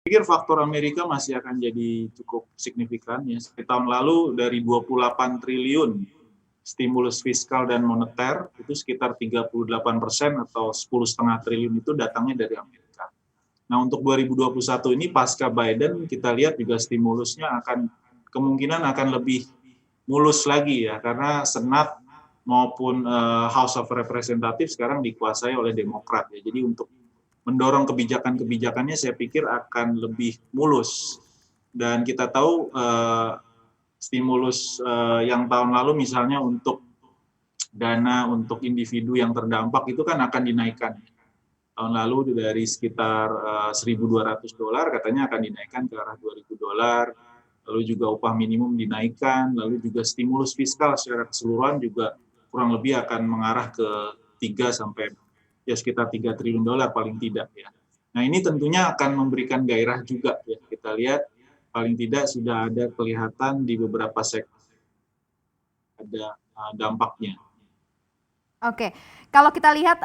Pikir faktor Amerika masih akan jadi cukup signifikan ya. Di tahun lalu dari 28 triliun stimulus fiskal dan moneter itu sekitar 38% atau 10,5 triliun itu datangnya dari Amerika. Nah, untuk 2021 ini pasca Biden kita lihat juga stimulusnya kemungkinan akan lebih mulus lagi ya, karena Senat maupun House of Representatives sekarang dikuasai oleh Demokrat ya. Jadi untuk mendorong kebijakan-kebijakannya saya pikir akan lebih mulus. Dan kita tahu stimulus yang tahun lalu misalnya untuk dana untuk individu yang terdampak itu kan akan dinaikkan. Tahun lalu dari sekitar $1.200 katanya akan dinaikkan ke arah $2.000, lalu juga upah minimum dinaikkan, lalu juga stimulus fiskal secara keseluruhan juga kurang lebih akan mengarah ke 3 sampai ya sekitar $3 triliun paling tidak ya. Nah, ini tentunya akan memberikan gairah juga ya. Kita lihat paling tidak sudah ada kelihatan di beberapa sektor ada dampaknya. Oke, kalau kita lihat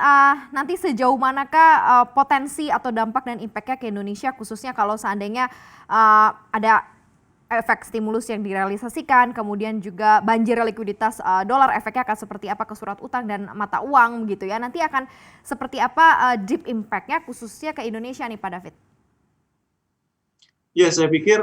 nanti sejauh manakah potensi atau dampak dan impact-nya ke Indonesia, khususnya kalau seandainya ada efek stimulus yang direalisasikan, kemudian juga banjir likuiditas dolar, efeknya akan seperti apa ke surat utang dan mata uang gitu ya. Nanti akan seperti apa deep impact-nya khususnya ke Indonesia nih Pak David? Ya, saya pikir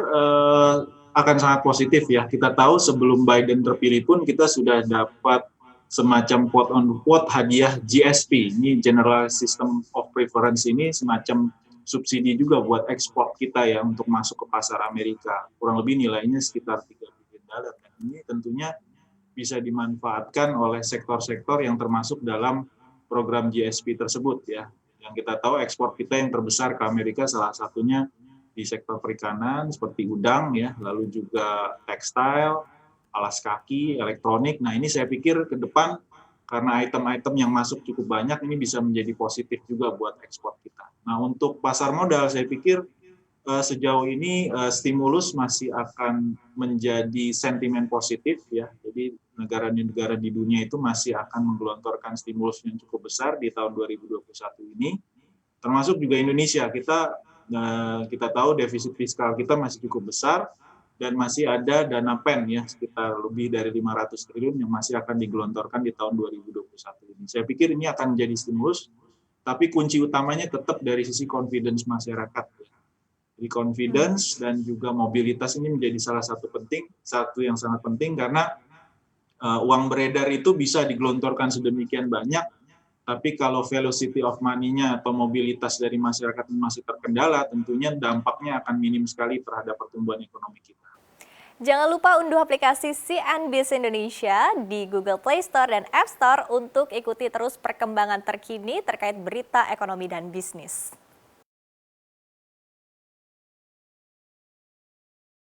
akan sangat positif ya. Kita tahu sebelum Biden terpilih pun kita sudah dapat semacam quote on quote hadiah GSP. Ini General System of Preference, ini semacam subsidi juga buat ekspor kita ya untuk masuk ke pasar Amerika. Kurang lebih nilainya sekitar $3 billion. Dan ini tentunya bisa dimanfaatkan oleh sektor-sektor yang termasuk dalam program GSP tersebut ya. Yang kita tahu ekspor kita yang terbesar ke Amerika salah satunya di sektor perikanan seperti udang ya, lalu juga tekstil, alas kaki, elektronik. Nah, ini saya pikir ke depan karena item-item yang masuk cukup banyak ini bisa menjadi positif juga buat ekspor kita. Nah, untuk pasar modal saya pikir sejauh ini stimulus masih akan menjadi sentimen positif ya. Jadi negara-negara di dunia itu masih akan menggelontorkan stimulus yang cukup besar di tahun 2021 ini. Termasuk juga Indonesia. Kita tahu defisit fiskal kita masih cukup besar dan masih ada dana pen ya sekitar lebih dari 500 triliun yang masih akan digelontorkan di tahun 2021 ini. Saya pikir ini akan menjadi stimulus, tapi kunci utamanya tetap dari sisi confidence masyarakat. Jadi confidence dan juga mobilitas ini menjadi satu yang sangat penting karena uang beredar itu bisa digelontorkan sedemikian banyak, tapi kalau velocity of money-nya atau mobilitas dari masyarakat masih terkendala, tentunya dampaknya akan minim sekali terhadap pertumbuhan ekonomi kita. Jangan lupa unduh aplikasi CNBC Indonesia di Google Play Store dan App Store untuk ikuti terus perkembangan terkini terkait berita ekonomi dan bisnis.